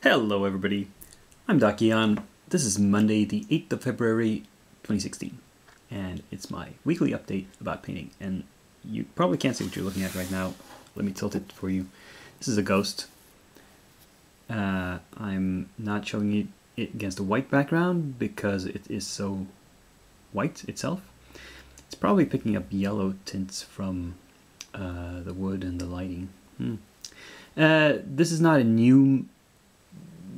Hello everybody, I'm Dakian. This is Monday the 8th of February 2016 and it's my weekly update about painting, and you probably can't see what you're looking at right now. Let me tilt it for you. This is a ghost. I'm not showing it against a white background because it is so white itself. It's probably picking up yellow tints from the wood and the lighting. This is not a new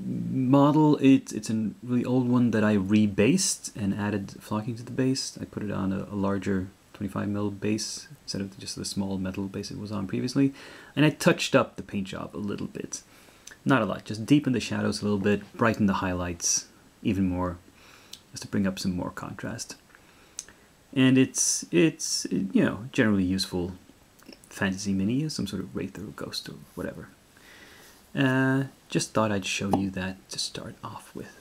model. It's a really old one that I rebased and added flocking to the base. I put it on a larger 25mm base instead of just the small metal base it was on previously, and I touched up the paint job a little bit. Not a lot, just deepened the shadows a little bit, brightened the highlights even more, just to bring up some more contrast. And it's you know, generally useful fantasy mini, some sort of wraith or ghost or whatever. Just thought I'd show you that to start off with.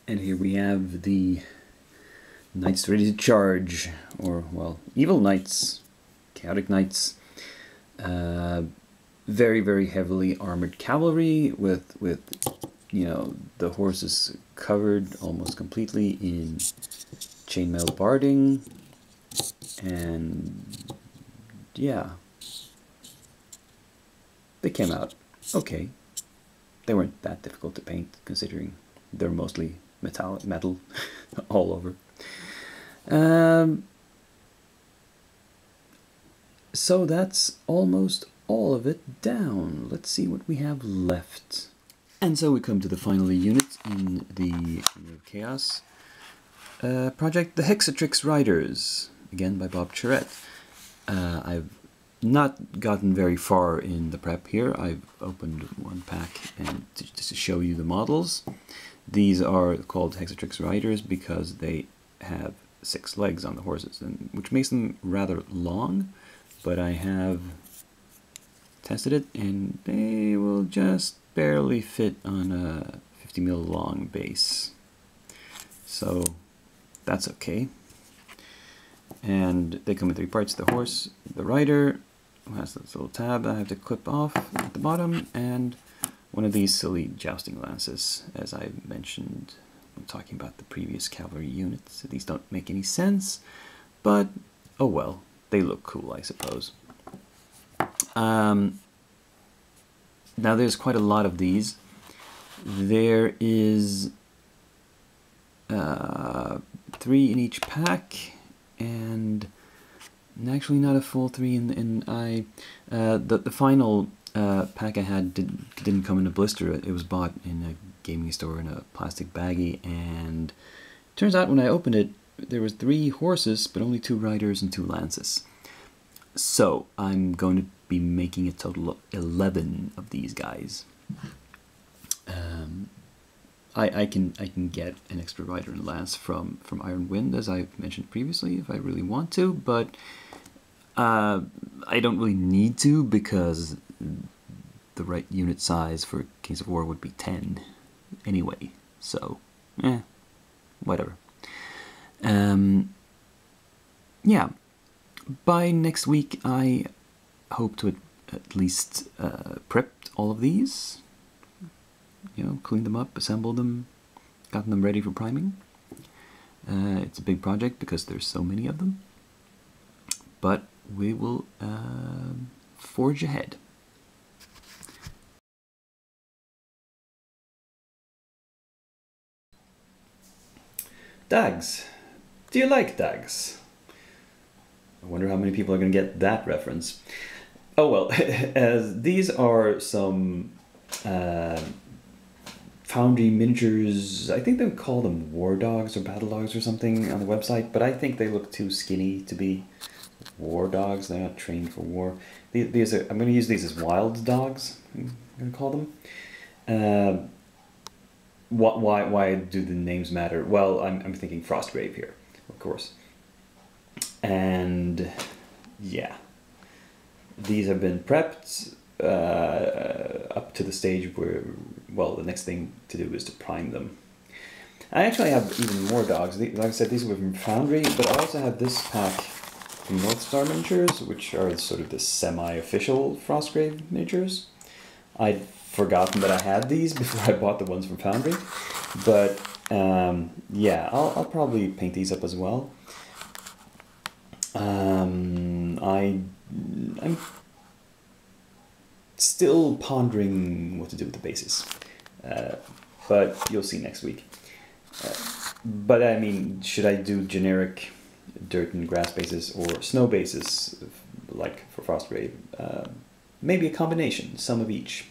And here we have the knights ready to charge, or, well, evil knights, chaotic knights. Very, very heavily armored cavalry with you know, the horses covered almost completely in chainmail barding. And yeah, they came out okay. They weren't that difficult to paint considering they're mostly metal all over. So that's almost all of it down. Let's see what we have left. And so we come to the final unit in the King of Chaos project, the Hexatrix Riders, again by Bob Charette. I've not gotten very far in the prep here. I've opened one pack and just to show you the models. These are called Hexatrix Riders because they have 6 legs on the horses, and which makes them rather long, but I have tested it and they will just barely fit on a 50mm long base, so that's okay. And they come in 3 parts: the horse, the rider, who has this little tab I have to clip off at the bottom, and one of these silly jousting lances, as I mentioned when talking about the previous cavalry units. These don't make any sense, but oh well, they look cool, I suppose. Now there's quite a lot of these. There is 3 in each pack, and actually not a full 3 the final pack I had didn't come in a blister. It was bought in a gaming store in a plastic baggie, and turns out when I opened it there was 3 horses but only 2 riders and 2 lances. So I'm going to be making a total of 11 of these guys. I can get an extra rider and lance from Iron Wind, as I've mentioned previously, if I really want to, but I don't really need to, because the right unit size for Kings of War would be 10 anyway, so whatever. Yeah, by next week I hope to at least prep all of these, you know, clean them up, assemble them, gotten them ready for priming. It's a big project because there's so many of them, but we will forge ahead. Dags. Do you like dags? I wonder how many people are going to get that reference. Oh well, as these are some Foundry miniatures. I think they would call them war dogs or battle dogs or something on the website, but I think they look too skinny to be war dogs. They're not trained for war. These are, I'm going to use these as wild dogs, I'm going to call them. Why do the names matter? Well, I'm thinking Frostgrave here, of course. And yeah, these have been prepped up to the stage where, well, the next thing to do is to prime them. I actually have even more dogs. Like I said, these were from Foundry, but I also have this pack North Star miniatures, which are sort of the semi-official Frostgrave miniatures. I'd forgotten that I had these before I bought the ones from Foundry, but yeah, I'll probably paint these up as well. I'm still pondering what to do with the bases, but you'll see next week. But I mean, should I do generic dirt and grass bases or snow bases like for Frostgrave? Maybe a combination, some of each.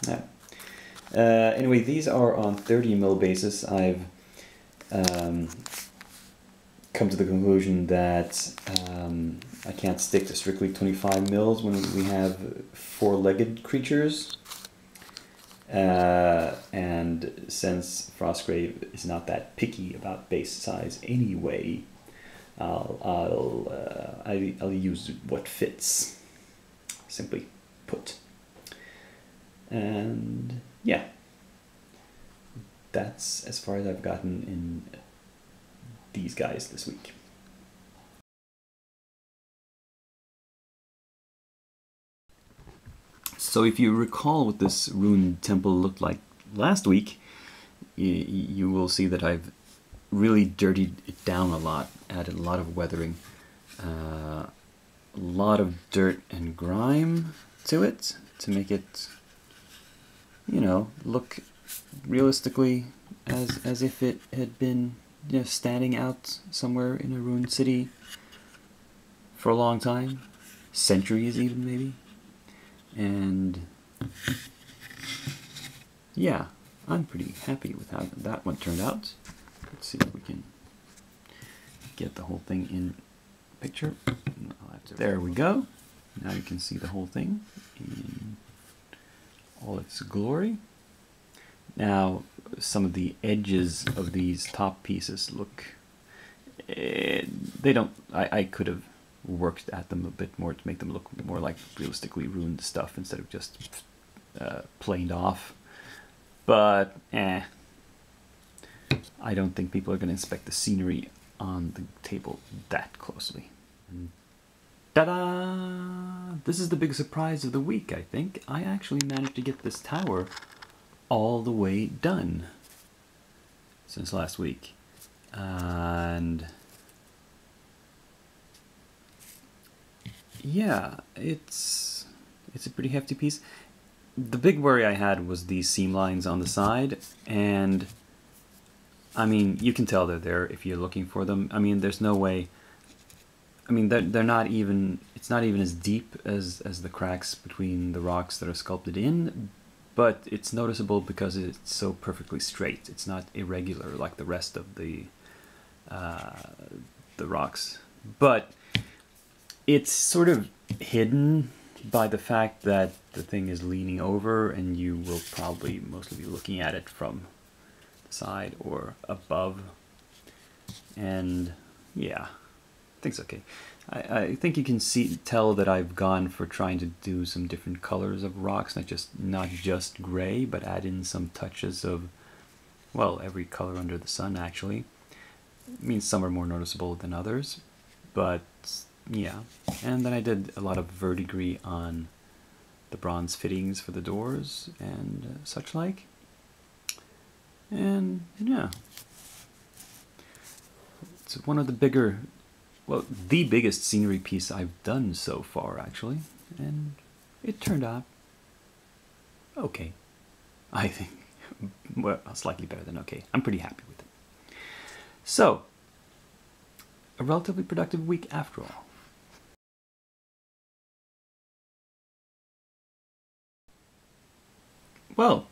Yeah. Anyway, these are on 30mm basis. I've come to the conclusion that I can't stick to strictly 25mm when we have four-legged creatures. And since Frostgrave is not that picky about base size anyway, I'll use what fits, simply put. And yeah, that's as far as I've gotten in these guys this week. So if you recall what this ruined temple looked like last week, you will see that I've really dirtied it down a lot, added a lot of weathering, a lot of dirt and grime to it to make it, you know, look realistically as if it had been, you know, standing out somewhere in a ruined city for a long time, centuries even maybe. And yeah, I'm pretty happy with how that one turned out. Let's see if we can get the whole thing in picture. There we go. Now you can see the whole thing in all its glory. Now some of the edges of these top pieces look, they don't, I could have worked at them a bit more to make them look more like realistically ruined stuff instead of just planed off. But I don't think people are going to inspect the scenery on the table that closely. Ta-da! This is the big surprise of the week, I think. I actually managed to get this tower all the way done since last week. And yeah, it's a pretty hefty piece. The big worry I had was these seam lines on the side, and I mean, you can tell they're there if you're looking for them. I mean, there's no way. I mean, they're not even. It's not even as deep as the cracks between the rocks that are sculpted in, but it's noticeable because it's so perfectly straight. It's not irregular like the rest of the rocks, but it's sort of hidden by the fact that the thing is leaning over, and you will probably mostly be looking at it from the side or above. And yeah, I think it's okay. I think you can tell that I've gone for trying to do some different colors of rocks, not just gray, but add in some touches of, well, every color under the sun actually. It means some are more noticeable than others, but yeah. And then I did a lot of verdigris on the bronze fittings for the doors and such like. And yeah, it's one of the bigger, well, the biggest scenery piece I've done so far actually, and it turned out okay. I think, well, slightly better than okay. I'm pretty happy with it. So, a relatively productive week after all. Well,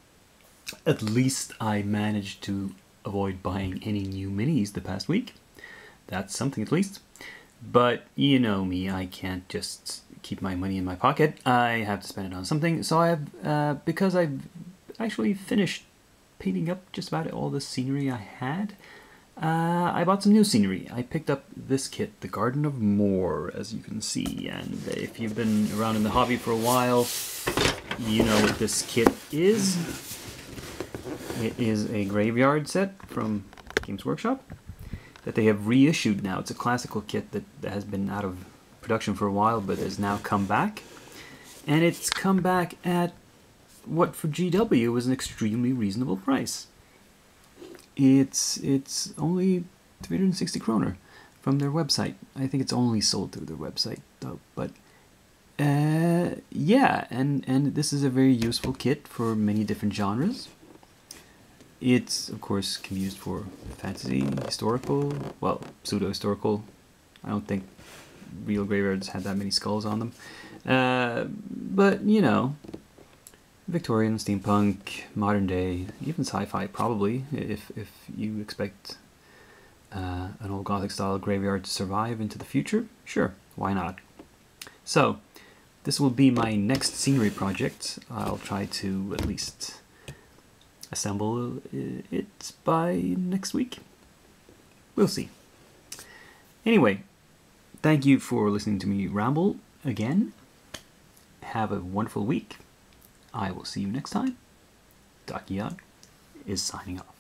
at least I managed to avoid buying any new minis the past week. That's something at least. But you know me, I can't just keep my money in my pocket. I have to spend it on something. So I've, because I've actually finished painting up just about all the scenery I had, I bought some new scenery. I picked up this kit, the Garden of Moor, as you can see. And if you've been around in the hobby for a while, you know what this kit is. It is a graveyard set from Games Workshop that they have reissued now. It's a classical kit that has been out of production for a while, but has now come back. And it's come back at what for GW was an extremely reasonable price. It's only 360 kroner from their website. I think it's only sold through their website though. But yeah, and this is a very useful kit for many different genres. It's of course can be used for fantasy, historical, well, pseudo-historical. I don't think real graveyards had that many skulls on them. But you know, Victorian, steampunk, modern day, even sci-fi probably, if you expect an old Gothic style graveyard to survive into the future, sure, why not? So, this will be my next scenery project. I'll try to at least assemble it by next week. We'll see. Anyway, thank you for listening to me ramble again. Have a wonderful week. I will see you next time. Dakian is signing off.